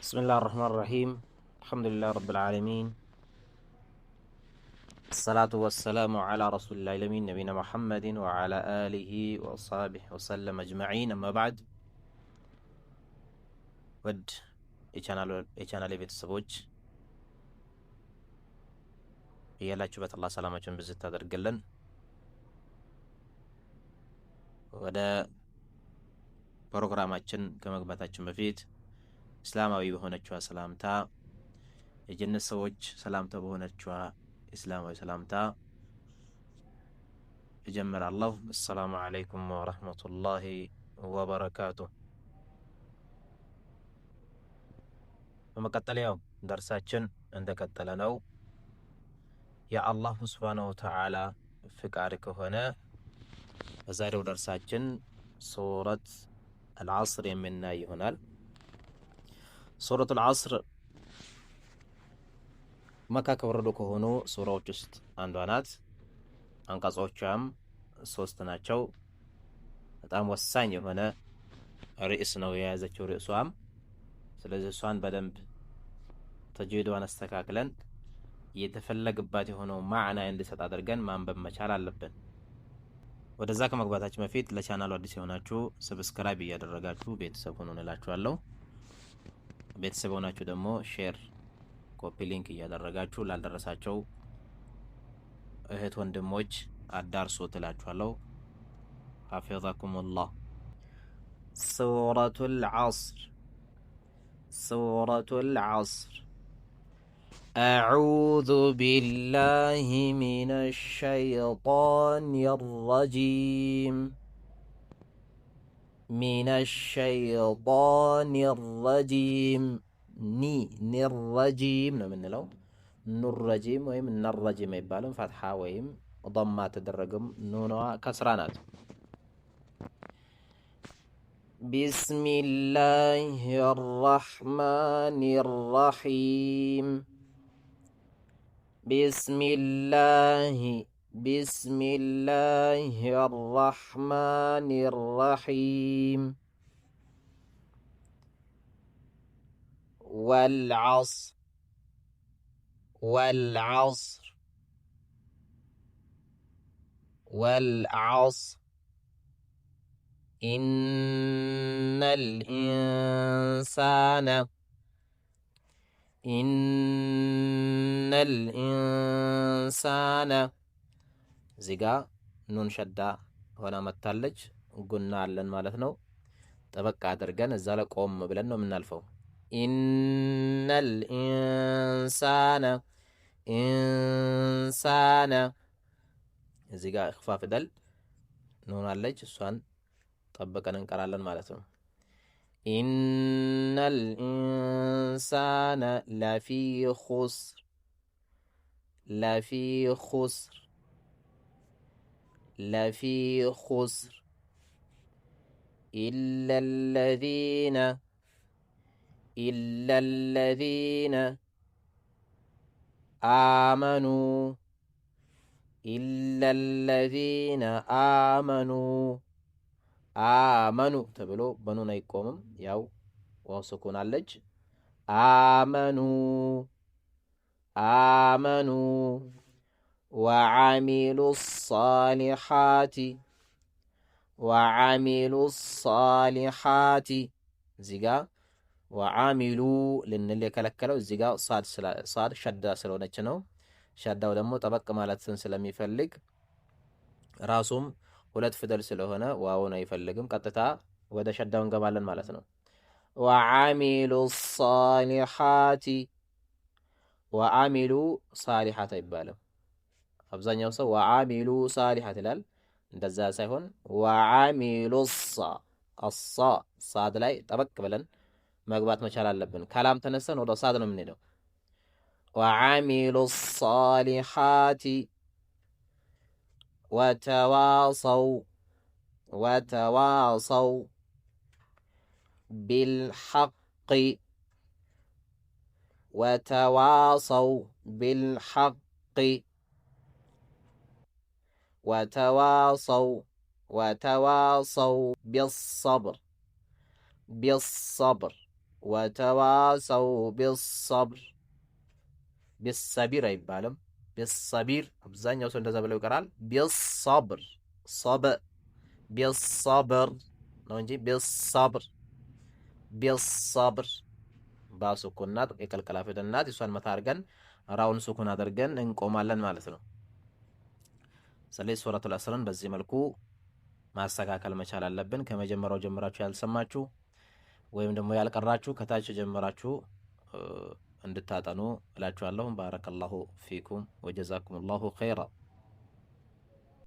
بسم الله الرحمن الرحيم. الحمد لله رب العالمين، الصلاة والسلام على رسول الله الأمين نبينا محمد وعلى آله وأصحابه وسلم أجمعين. أما بعد ود የቻናሌ ቤተሰቦች እያላችሁበት አላህ ሰላማችሁን ብዝት ታደርግልን። ወደ ፕሮግራማችን ከመግባታችን በፊት እስላማዊ በሆነችዋ ሰላምታ የጀነት ሰዎች ሰላምታ በሆነችዋ እስላማዊ ሰላምታ እጀምራለሁ። አሰላሙ አለይኩም ወረህመቱላሂ ወበረካቱሁ። በመቀጠል ያው ደርሳችን እንደቀጠለ ነው። የአላሁ ሱብሓነሁ ወተዓላ ፍቃድ ከሆነ በዛሬው ደርሳችን ሱረት አልዐስር የምናይ ይሆናል። ሱረት አልዐስር መካ ከወረዱ ከሆኑ ሱራዎች ውስጥ አንዷ ናት። አንቀጾቿም 3 ናቸው። በጣም ወሳኝ የሆነ ርዕስ ነው የያዘችው ርዕሷም። ስለዚህ እሷን በደንብ ተጅዊዷን አስተካክለን እየተፈለገባት የሆነው ማዕና እንዲሰጥ አድርገን ማንበብ መቻል አለብን። ወደዛ ከመግባታችን በፊት ለቻናሉ አዲስ የሆናችሁ ሰብስክራይብ እያደረጋችሁ ቤተሰብ ሁኑ እላችኋለሁ። ቤተሰብ ሆናችሁ ደግሞ ሼር፣ ኮፒ ሊንክ እያደረጋችሁ ላልደረሳቸው እህት ወንድሞች አዳርሱት እላችኋለሁ። ሐፊዘኩሙላህ። ሱረቱል ዐስር ሱረቱል ዐስር أعوذ بالله من الشيطان الرجيم من الشيطان الرجيم الرجيم من لو الرجيم ويم الرجيم يبالم فتحة ويم ضمة تدرجم نونها كسرانات. بسم الله الرحمن الرحيم بسم الله الرحمن الرحيم والعصر إن الإنسان زيغا نون شدا هنا متالج قلنا علن مالتنا تبقى درجان الزالة قوم بلنو من الفو. إن الإنسان زيغا إخفاف دل نون علج سوان طبقا ننقرالن مالتنا. إن الإنسان لفي خسر إلا الذين آمنوا تبلو بنو نيقومم ያው ዋው ስኩን አለች። آمنوا وعملوا الصالحات ዚጋ ወዓሚሉ ልንል የከለከለው ዚጋ ሳድ ሸዳ ስለሆነች ነው። ሸዳው ደግሞ ጠበቅ ማለትን ስለሚፈልግ ራሱም 2 ፊደል ስለሆነ ዋውን አይፈልግም። ቀጥታ ወደ ሸዳው እንገባለን ማለት ነው። ወዓሚሉ ሳሊሓት አይባልም። አብዛኛው ሰው ወዓሚሉ ሳሊሓት ይላል። እንደዛ ሳይሆን ወዓሚሉ ሳድ ላይ ጠበቅ ብለን መግባት መቻል አለብን። ከላም ተነስተን ወደ ሳድ ነው የምንሄደው። ወዓሚሉ ሳሊሓት وتواصوا بالحق وتواصوا بالصبر ወተዋሰው ቢሰብር ቢሰቢር አይባልም። ቢሰቢር አብዛኛው ሰው እንደዛ ብለው ይቀራል። ቢሰብር ቢሰብር ነው እንጂ ቢሰብር ቢሰብር ባሱኩን ናት የቀልቀላ ፊደል ናት። እሷን መታ አድርገን ራውን ሱኩን አድርገን እንቆማለን ማለት ነው። ስለዚህ ሱረቱል አስርን በዚህ መልኩ ማስተካከል መቻል አለብን። ከመጀመሪያው ጀምራችሁ ያልሰማችሁ ወይም ደግሞ ያልቀራችሁ ከታች ጀምራችሁ እንድታጠኑ እላችኋለሁ። ባረከላሁ ፊኩም ወጀዛኩሙላሁ ኸይራ